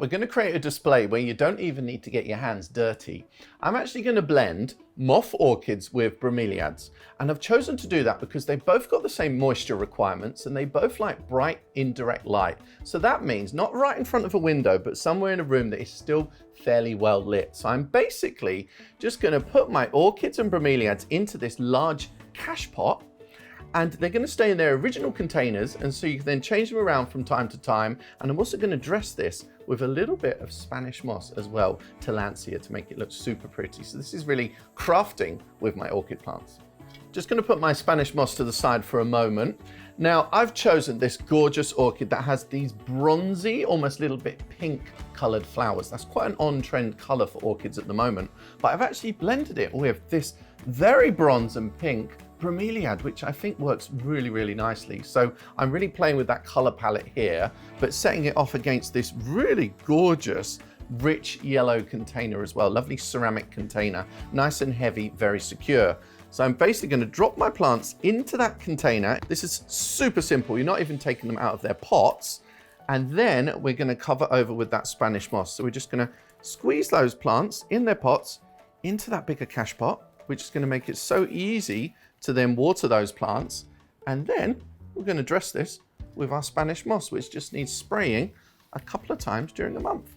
We're going to create a display where you don't even need to get your hands dirty. I'm actually going to blend moth orchids with bromeliads, and I've chosen to do that because they both got the same moisture requirements and they both like bright indirect light. So that means not right in front of a window, but somewhere in a room that is still fairly well lit. So I'm basically just going to put my orchids and bromeliads into this large cache pot, and they're going to stay in their original containers, and so you can then change them around from time to time. And I'm also going to dress this with a little bit of Spanish moss as well, Tillandsia, to make it look super pretty. So this is really crafting with my orchid plants. Just going to put my Spanish moss to the side for a moment. Now I've chosen this gorgeous orchid that has these bronzy, almost a little bit pink colored flowers. That's quite an on-trend color for orchids at the moment, but I've actually blended it with this very bronze and pink bromeliad, which I think works really, really nicely. So I'm really playing with that color palette here, but setting it off against this really gorgeous, rich yellow container as well. Lovely ceramic container, nice and heavy, very secure. So I'm basically going to drop my plants into that container. This is super simple. You're not even taking them out of their pots. And then we're going to cover over with that Spanish moss. So we're just going to squeeze those plants in their pots into that bigger cache pot, which is going to make it so easy to then water those plants. And then we're going to dress this with our Spanish moss, which just needs spraying a couple of times during the month.